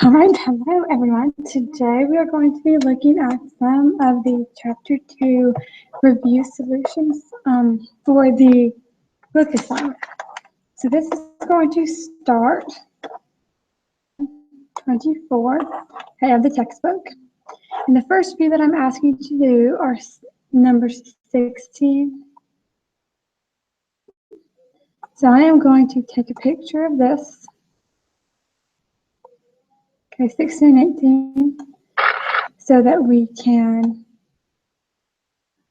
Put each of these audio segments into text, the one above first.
All right, hello everyone. Today we are going to be looking at some of the Chapter 2 review solutions for the book assignment. So this is going to start 24 of the textbook. And the first few that I'm asking you to do are numbers 16. So I am going to take a picture of this. Okay, 16 and 18, so that we can.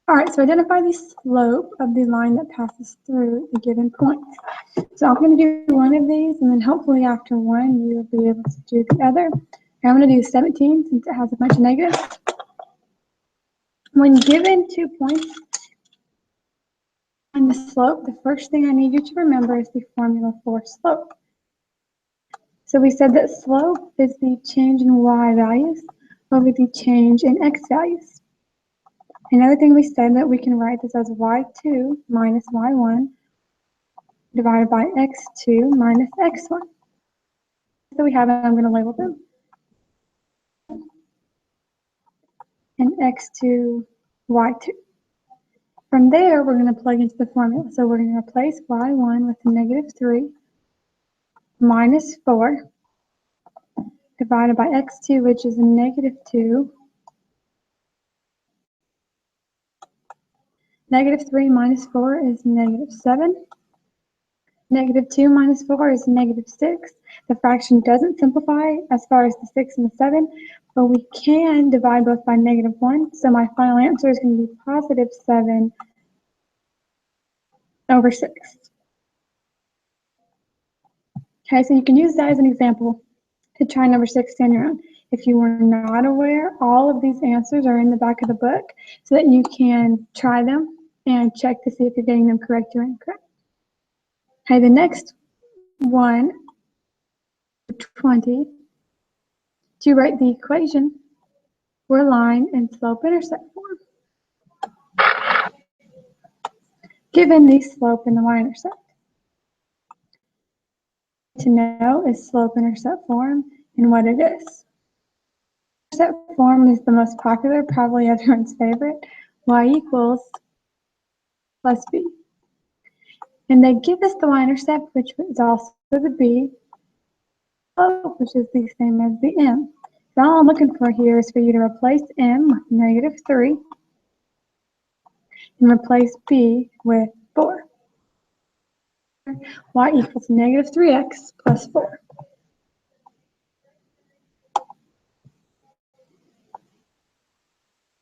All right, so identify the slope of the line that passes through the given point. So I'm going to do one of these, and then hopefully after one, you'll be able to do the other. I'm going to do 17 since it has a bunch of negatives. When given 2 points on the slope, the first thing I need you to remember is the formula for slope. So we said that slope is the change in y values over the change in x values. Another thing we said that we can write this as y2 minus y1 divided by x2 minus x1. So we have it, I'm going to label them. And x2, y2. From there, we're going to plug into the formula. So we're going to replace y1 with a negative 3 minus 4 divided by x2, which is a negative 2. Negative 3 minus 4 is negative 7. Negative 2 minus 4 is negative 6. The fraction doesn't simplify as far as the 6 and the 7, but we can divide both by negative 1. So my final answer is going to be positive 7 over 6. Okay, so you can use that as an example to try number 6 on your own. If you were not aware, all of these answers are in the back of the book so that you can try them and check to see if you're getting them correct or incorrect. Okay, the next one, 20, to write the equation for line and slope-intercept form, given the slope and the y-intercept. To know is slope-intercept form and what it is. Intercept form is the most popular, probably everyone's favorite. Y equals plus b. And they give us the y-intercept, which is also the b, which is the same as the m. So all I'm looking for here is for you to replace m with negative 3 and replace b with 4. Y equals negative 3x plus 4.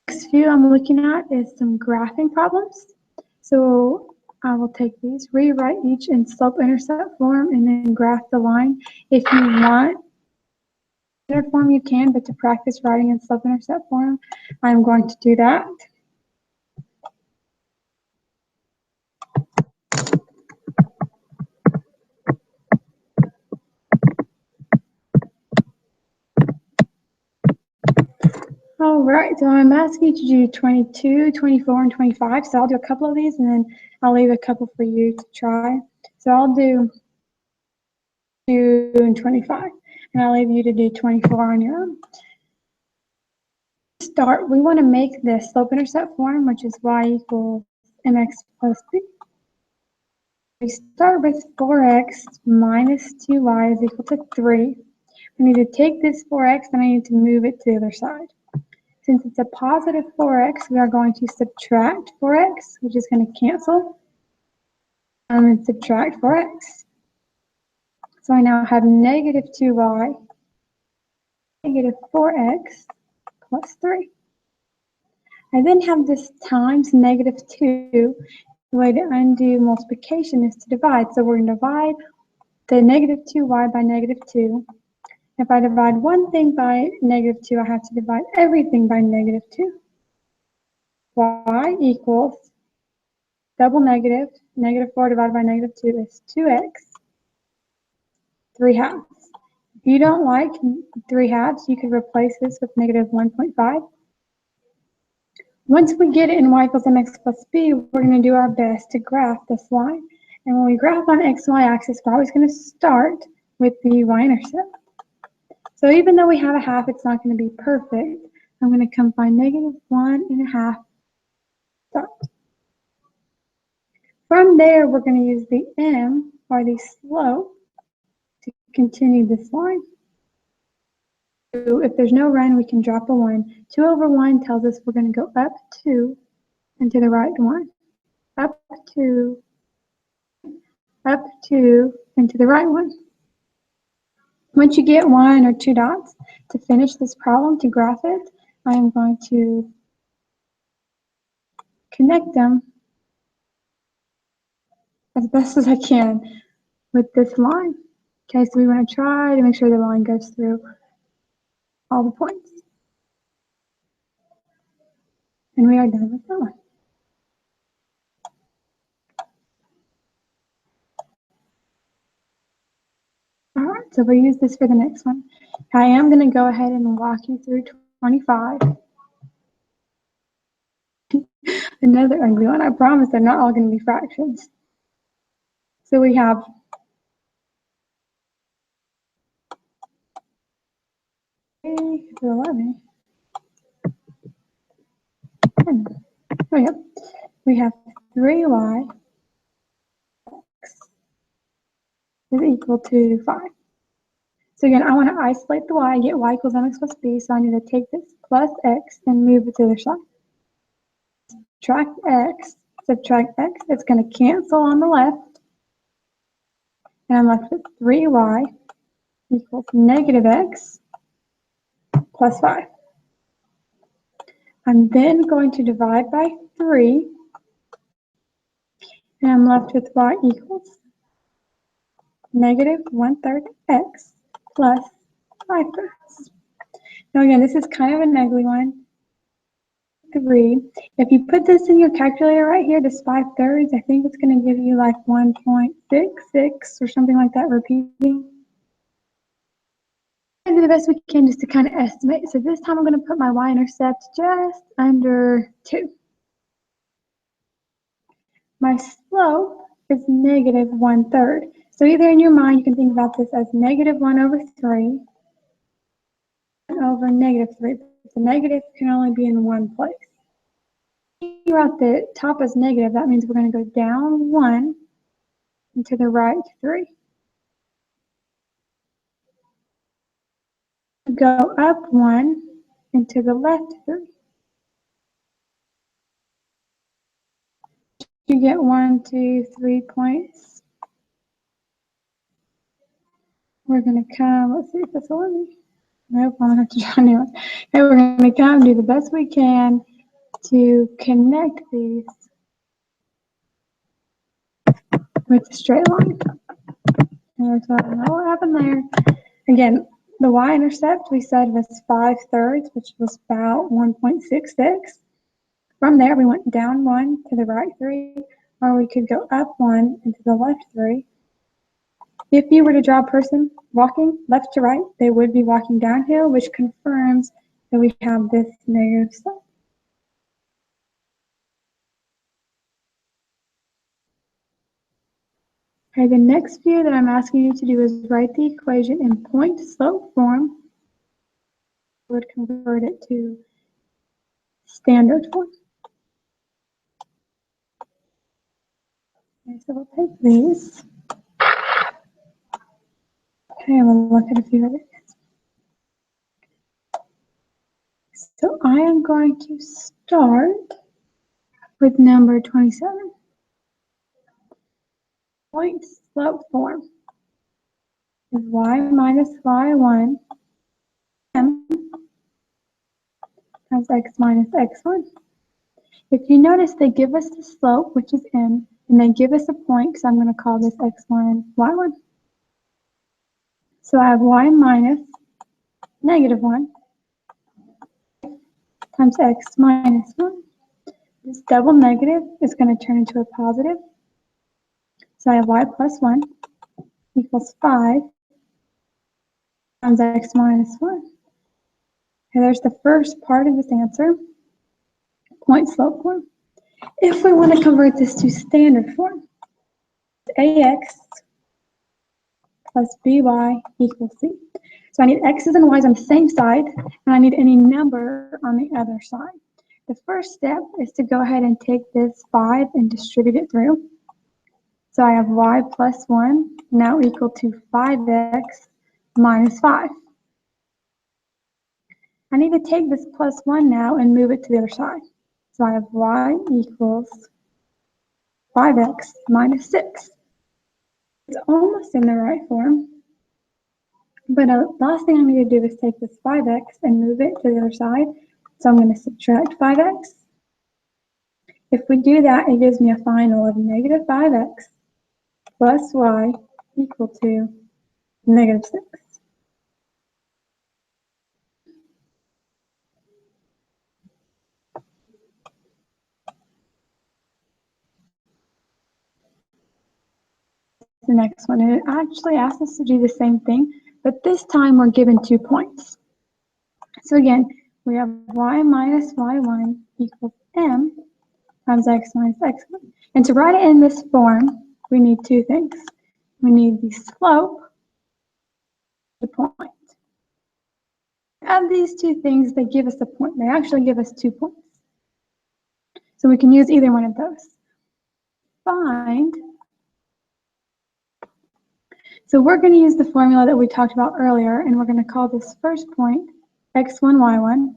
Next few I'm looking at is some graphing problems. So I will take these, rewrite each in slope-intercept form, and then graph the line. If you want standard form, you can, but to practice writing in slope-intercept form, I'm going to do that. All right, so I'm asking you to do 22, 24, and 25. So I'll do a couple of these, and then I'll leave a couple for you to try. So I'll do 2 and 25, and I'll leave you to do 24 on your own. Start, we want to make the slope-intercept form, which is y equals mx plus b. We start with 4x minus 2y is equal to 3. We need to take this 4x and I need to move it to the other side. Since it's a positive 4x, we are going to subtract 4x, which is going to cancel, and subtract 4x. So I now have negative 2y, negative 4x plus 3. I then have this times negative 2. The way to undo multiplication is to divide. So we're going to divide the negative 2y by negative 2. If I divide one thing by negative 2, I have to divide everything by negative 2. Y equals double negative, negative 4 divided by negative 2 is 2x, 3 halves. If you don't like 3 halves, you could replace this with negative 1.5. Once we get it in y equals mx plus b, we're going to do our best to graph this line. And when we graph on x, y axis, we're always going to start with the y-intercept. So even though we have a half, it's not going to be perfect. I'm going to come find -1.5. From there, we're going to use the m, or the slope, to continue this line. If there's no run, we can drop a 1. 2 over 1 tells us we're going to go up 2 and to the right 1. Up 2, up 2, and to the right 1. Once you get 1 or 2 dots, to finish this problem, to graph it, I am going to connect them as best as I can with this line. Okay, so we want to try to make sure the line goes through all the points. And we are done with that one. All right, so we'll use this for the next one. I am going to go ahead and walk you through 25. Another ugly one. I promise they're not all going to be fractions. So we have oh yeah, we have 3y is equal to 5. So again, I want to isolate the y, get y equals mx plus b, so I need to take this plus x and move it to the other side. Subtract x, it's going to cancel on the left, and I'm left with 3y equals -x plus 5. I'm then going to divide by 3, and I'm left with y equals -1/3 x plus 5/3. Now again, this is kind of an ugly one. 3. If you put this in your calculator right here, this 5/3, I think it's going to give you like 1.66 or something like that repeating. And do the best we can just to kind of estimate. So this time I'm going to put my y-intercept just under 2. My slope is -1/3. So either in your mind you can think about this as -1/3 over -3. The negative can only be in one place. You're at the top is negative, that means we're going to go down 1 and to the right 3. Go up 1 and to the left 3. You get 1, 2, 3 points. We're going to come, let's see if this will let me. Nope, I'm going to have to draw a new one. Okay, we're going to come do the best we can to connect these with a straight line. And so I don't know what happened there. Again, the y-intercept we said was 5/3, which was about 1.66. From there, we went down 1 to the right 3, or we could go up 1 and to the left 3. If you were to draw a person walking left to right, they would be walking downhill, which confirms that we have this negative slope. Okay, the next few that I'm asking you to do is write the equation in point-slope form. I would convert it to standard form. Okay, so we'll take these. Okay, we'll look at a few others. So I am going to start with number 27. Point-slope form is y minus y1 m times x minus x1. If you notice, they give us the slope, which is m, and they give us a point, so I'm going to call this x1, y1. So I have y minus -1 times x minus 1. This double negative is going to turn into a positive. So I have y plus 1 equals 5 times x minus 1. Okay, there's the first part of this answer, point-slope form. If we want to convert this to standard form, ax plus by equals c. So I need x's and y's on the same side, and I need any number on the other side. The first step is to go ahead and take this 5 and distribute it through. So I have y plus 1 now equal to 5x minus 5. I need to take this plus 1 now and move it to the other side. So I have y equals 5x minus 6. It's almost in the right form. But the last thing I need to do is take this 5x and move it to the other side. So I'm going to subtract 5x. If we do that, it gives me a final of negative 5x plus y equal to negative 6. The next one, and it actually asks us to do the same thing, but this time we're given 2 points. So again, we have y minus y1 equals m times x minus x1. And to write it in this form, we need 2 things. We need the slope, the point. Add these 2 things, they give us a point. They actually give us 2 points. So we can use either one of those. Find. So we're going to use the formula that we talked about earlier, and we're going to call this first point x1, y1, and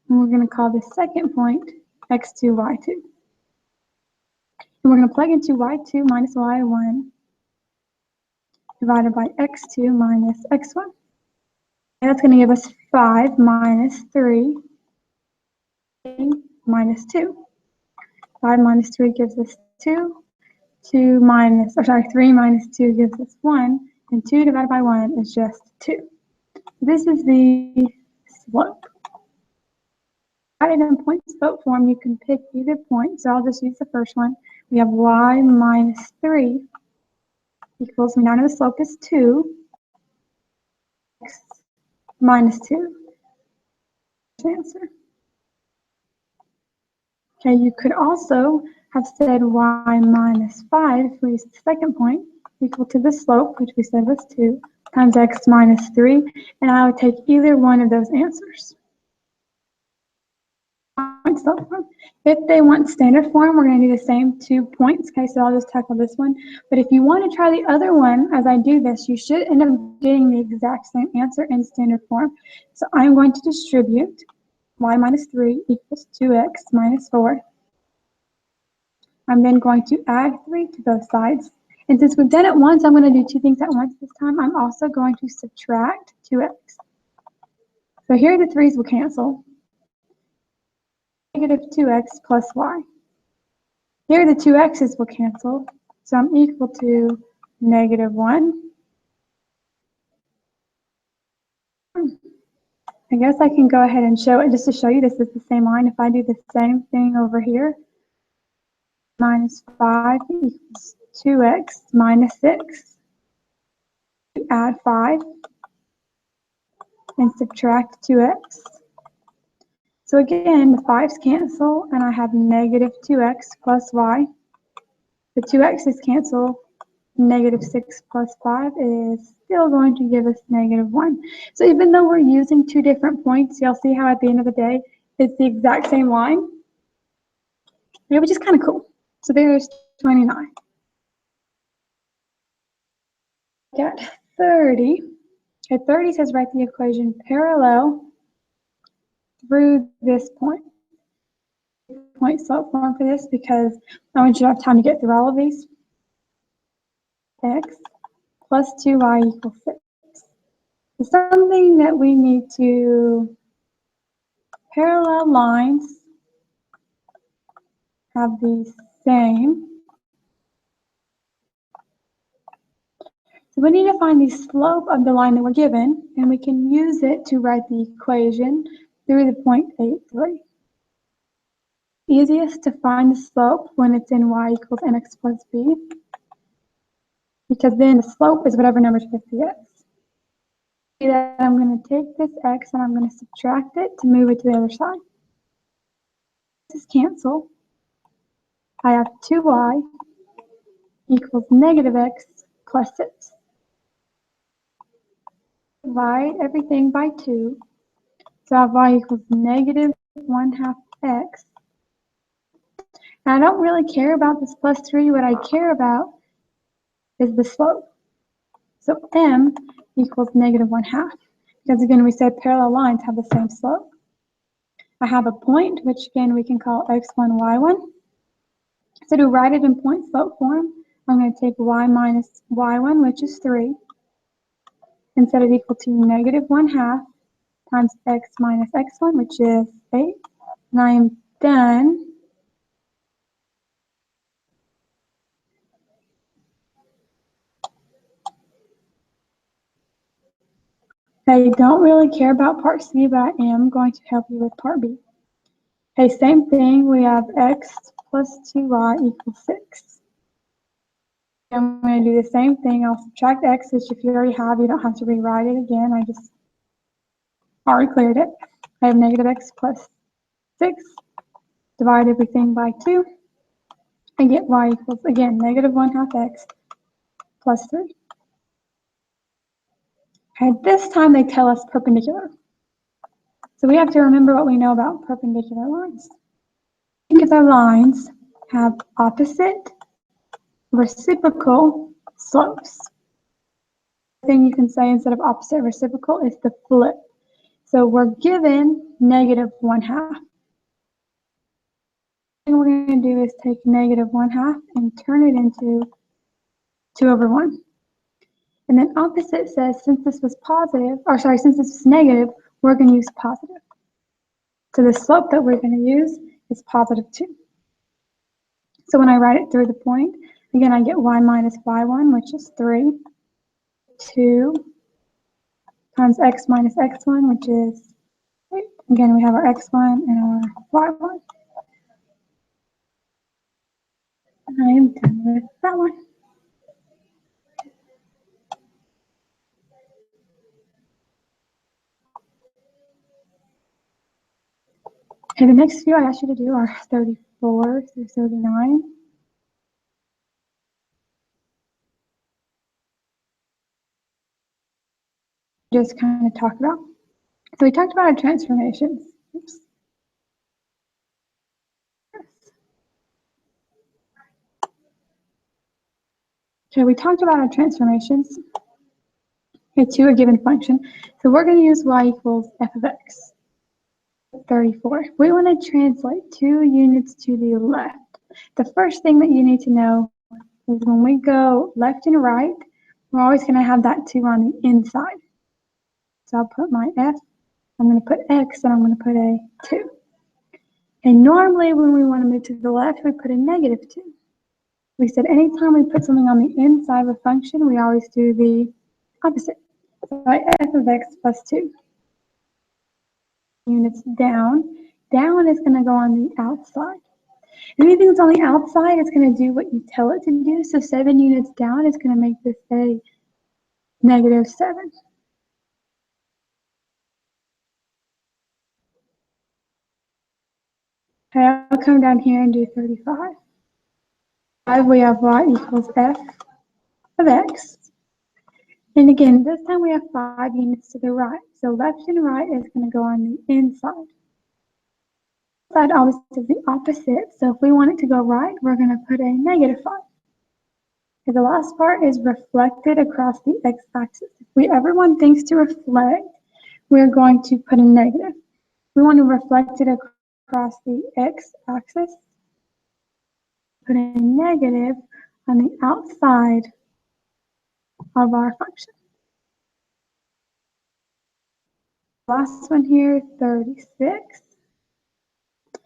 we're going to call this second point x2, y2. And we're going to plug into y2 minus y1 divided by x2 minus x1. And that's going to give us 5 minus 3 minus 2. 5 minus 3 gives us 2. 3 minus 2 gives us 1. And 2 divided by 1 is just 2. This is the slope. In point slope form, you can pick either point. So I'll just use the first one. We have y minus 3 equals, we now know the slope is 2. X minus 2. Answer. Okay, you could also have said y minus 5, if we use the second point, equal to the slope, which we said was 2, times x minus 3, and I would take either one of those answers. If they want standard form, we're going to do the same 2 points. Okay, so I'll just tackle this one. But if you want to try the other one as I do this, you should end up getting the exact same answer in standard form. So I'm going to distribute y minus 3 equals 2x minus 4. I'm then going to add 3 to both sides. And since we've done it once, I'm going to do 2 things at once this time. I'm also going to subtract 2x. So here the 3's will cancel. Negative 2x plus y. Here the 2 x's will cancel, so I'm equal to negative 1. I guess I can go ahead and show it just to show you this is the same line. If I do the same thing over here, minus 5 equals 2x minus 6. Add 5 and subtract 2x. So again, the 5's cancel, and I have negative 2x plus y. The 2 x's cancel. Negative 6 plus 5 is still going to give us negative 1. So even though we're using 2 different points, you'll see how at the end of the day, it's the exact same line. Yeah, which is kind of cool. So there's 29. Got 30. Okay, 30 says write the equation parallel through this point. Point slope form for this because I want you to have time to get through all of these. X plus 2y equals 6. So something that we need to parallel lines have the same. So we need to find the slope of the line that we're given, and we can use it to write the equation through the point 8,3. Easiest to find the slope when it's in y equals mx plus b, because then the slope is whatever number to the x. I'm going to take this x and I'm going to subtract it to move it to the other side. This is cancel. I have 2y equals negative x plus 6. divide everything by 2. So I have y equals negative 1/2 x. And I don't really care about this plus 3. What I care about is the slope. So m equals negative 1/2. Because again, we said parallel lines have the same slope. I have a point, which again we can call x1, y1. So to write it in point slope form, I'm going to take y minus y1, which is 3, and set it equal to negative 1/2 times x minus x1, which is 8. And I am done. I don't really care about part C, but I am going to help you with part B. Okay, same thing. We have x plus 2y equals 6. I'm going to do the same thing. I'll subtract x, which if you already have, you don't have to rewrite it again. I just already cleared it. I have negative x plus 6. Divide everything by 2. I get y equals, again, negative 1/2 x plus 3. Okay, this time they tell us perpendicular. So we have to remember what we know about perpendicular lines. Perpendicular lines have opposite reciprocal slopes. The thing you can say instead of opposite reciprocal is the flip. So we're given negative 1/2. What we're going to do is take negative 1/2 and turn it into 2/1. And then opposite says since this was positive, or sorry, since this was negative, we're going to use positive. So the slope that we're going to use is positive 2. So when I write it through the point, again, I get y minus y1, which is 3, 2 times x minus x1, which is 8. Again, we have our x1 and our y1. And I am done with that one. Okay, the next few I asked you to do are 34 through 39. Just kind of talk about. So we talked about our transformations. Oops. Okay, we talked about our transformations to a given function. So we're going to use y equals f of x. 34. We want to translate 2 units to the left. The first thing that you need to know is when we go left and right, we're always going to have that 2 on the inside. So I'll put my f, I'm going to put x, and I'm going to put a 2. And normally when we want to move to the left, we put a negative 2. We said anytime we put something on the inside of a function, we always do the opposite. So f of x plus 2. Units down. Down is going to go on the outside. Anything that's on the outside is going to do what you tell it to do. So 7 units down is going to make this a negative 7. Okay, I'll come down here and do 35. We have y equals f of x. And again, this time we have 5 units to the right. So left and right is going to go on the inside. Side always is the opposite. So if we want it to go right, we're going to put a negative 5. Okay, the last part is reflected across the x-axis. If we ever want things to reflect, we're going to put a negative. We want to reflect it across the x-axis. Put a negative on the outside of our function. Last one here, 36.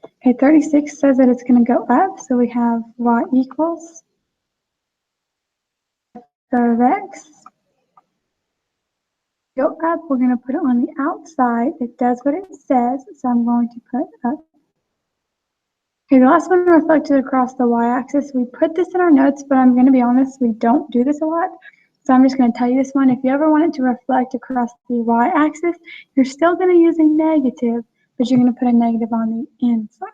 Okay, 36 says that it's going to go up, so we have y equals of x. Go up, we're going to put it on the outside. It does what it says, so I'm going to put up. Okay, the last one reflected across the y-axis. We put this in our notes, but I'm going to be honest, we don't do this a lot. So I'm just going to tell you this one. If you ever want it to reflect across the y-axis, you're still going to use a negative, but you're going to put a negative on the inside.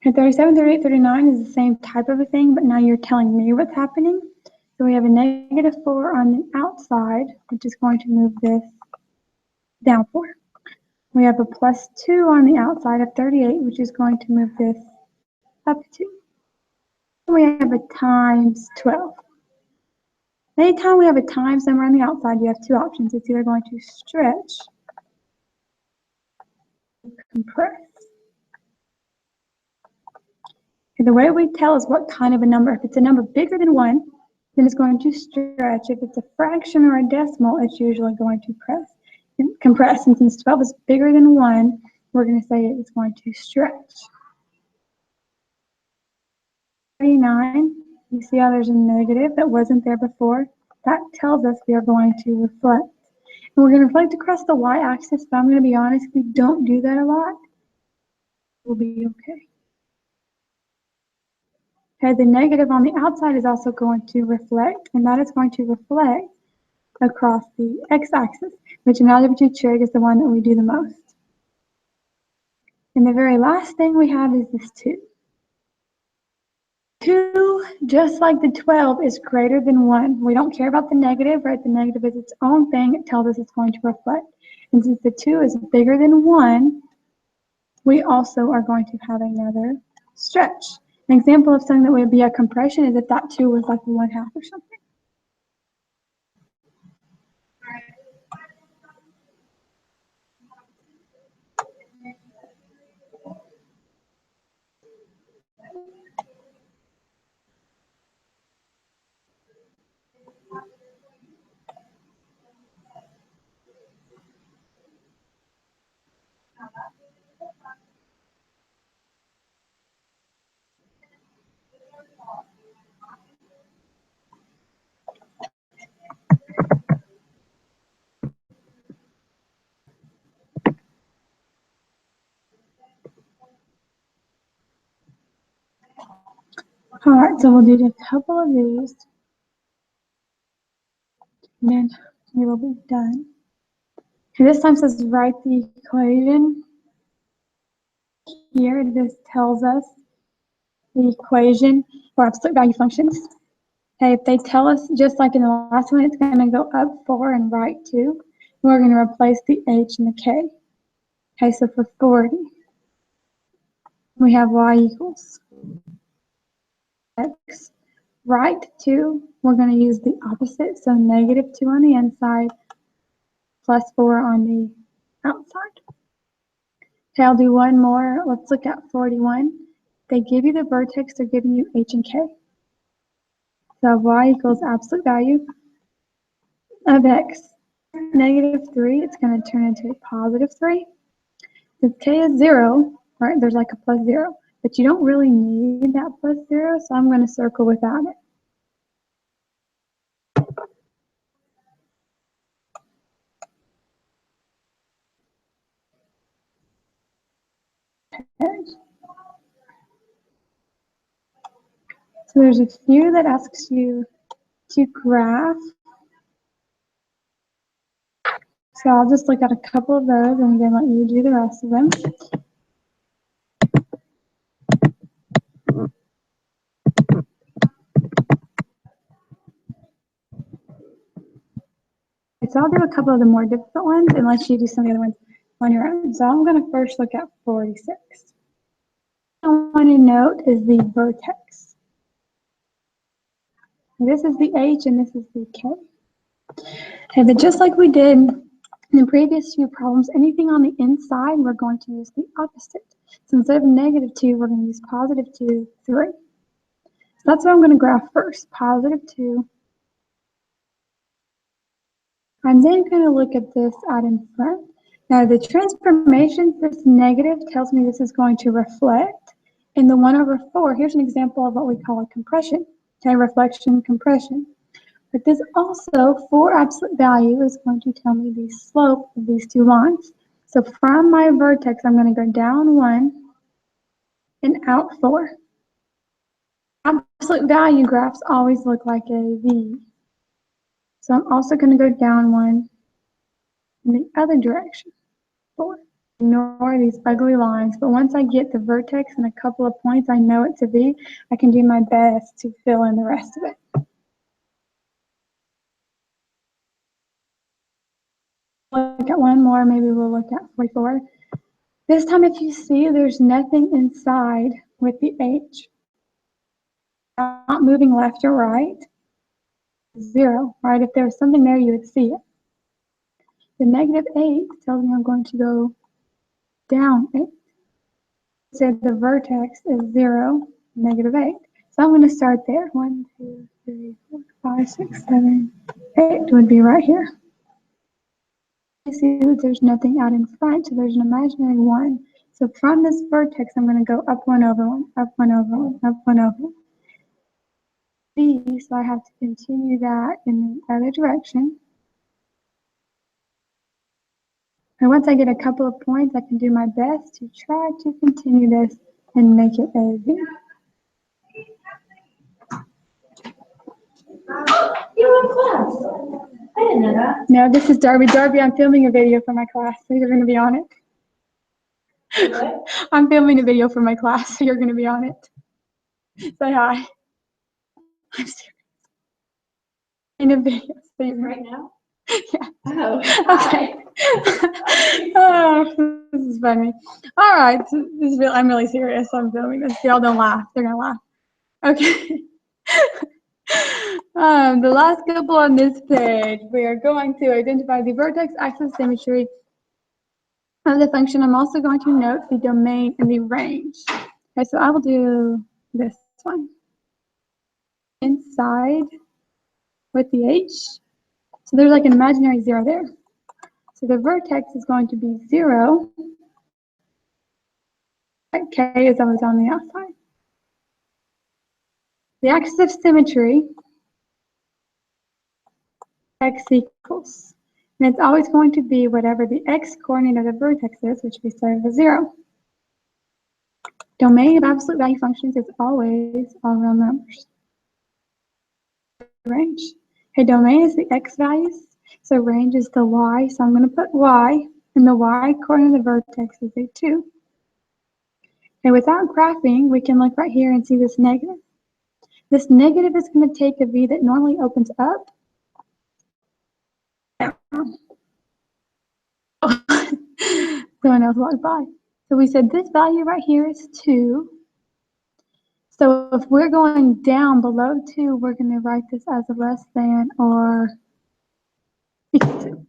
And 37, 38, 39 is the same type of a thing, but now you're telling me what's happening. So we have a negative 4 on the outside, which is going to move this down 4. We have a plus 2 on the outside of 38, which is going to move this up 2. We have a times 12. Anytime we have a times number on the outside, you have two options. It's either going to stretch or compress. And the way we tell is what kind of a number. If it's a number bigger than 1, then it's going to stretch. If it's a fraction or a decimal, it's usually going to compress. And since 12 is bigger than 1, we're going to say it's going to stretch. 39, you see how there's a negative that wasn't there before? That tells us we are going to reflect. And we're going to reflect across the y-axis, but I'm going to be honest, if we don't do that a lot, we'll be okay. Okay, the negative on the outside is also going to reflect, and that is going to reflect across the x-axis, which in algebra 2 trig is the one that we do the most. And the very last thing we have is this 2. 2, just like the 12, is greater than 1. We don't care about the negative, right? The negative is its own thing. It tells us it's going to reflect. And since the 2 is bigger than 1, we also are going to have another stretch. An example of something that would be a compression is if that 2 was like 1/2 or something. All right, so we'll do a couple of these, and then we will be done. Okay, this time says write the equation. Here, this tells us the equation for absolute value functions. Okay, if they tell us, just like in the last one, it's going to go up 4 and right 2, we're going to replace the h and the k. Okay, so for 40, we have y equals x. Right 2, we're going to use the opposite, so negative 2 on the inside, plus 4 on the outside. Okay, I'll do one more. Let's look at 41. They give you the vertex, they're giving you h and k. So y equals absolute value of x. Negative 3, it's going to turn into a positive 3. If k is 0, right, there's like a plus 0. But you don't really need that plus 0, so I'm going to circle without it. Okay. So there's a few that asks you to graph. So I'll just look at a couple of those and then let you do the rest of them. So I'll do a couple of the more difficult ones and let you do some of the other ones on your own. So I'm going to first look at 46. What I want to note is the vertex. This is the H and this is the K. Okay, but just like we did in the previous few problems, anything on the inside, we're going to use the opposite. So instead of negative 2, we're going to use positive 2, 3. So that's what I'm going to graph first, positive 2. I'm then going to look at this out in front. Now the transformation, this negative tells me this is going to reflect. And the 1/4, here's an example of what we call a compression. Okay, reflection, compression. But this also, for absolute value, is going to tell me the slope of these two lines. So from my vertex, I'm going to go down 1 and out 4. Absolute value graphs always look like a V. So I'm also going to go down 1 in the other direction, 4. Ignore these ugly lines, but once I get the vertex and a couple of points I know it to be, I can do my best to fill in the rest of it. Look at one more, maybe we'll look at 44. This time if you see there's nothing inside with the H, not moving left or right, 0, right? If there was something there, you would see it. The negative 8 tells me I'm going to go down 8. So the vertex is 0, negative 8. So I'm going to start there. 1, 2, 3, 4, 5, 6, 7, 8 would be right here. You see that there's nothing out in front, so there's an imaginary 1. So from this vertex, I'm going to go up 1 over 1, up 1 over 1, up 1 over 1. So I have to continue that in the other direction. And once I get a couple of points, I can do my best to try to continue this and make it a V. You're in class. I didn't know that. No, this is Darby. Darby, I'm filming a video for my class, so you're going to be on it. What? I'm filming a video for my class, so you're going to be on it. Say hi. I'm serious. In a video. So you're Right now? Yeah. Oh. Okay. Oh, this is funny. All right. I'm really serious. I'm filming this. Y'all don't laugh. They're going to laugh. Okay. The last couple on this page, we are going to identify the vertex axis symmetry of the function. I'm also going to note the domain and the range. Okay, so I will do this one. Inside with the H. So there's like an imaginary 0 there. So the vertex is going to be 0. K is always on the outside. The axis of symmetry, x equals. And it's always going to be whatever the x coordinate of the vertex is, which we said was 0. Domain of absolute value functions is always all real numbers. Range. Okay, domain is the x values, so range is the y, so I'm going to put y, and the y coordinate of the vertex is a 2. Okay, without graphing, we can look right here and see this negative. This negative is going to take a v that normally opens up. Someone else walked by. So we said this value right here is 2. So if we're going down below 2, we're going to write this as a less than or equal to.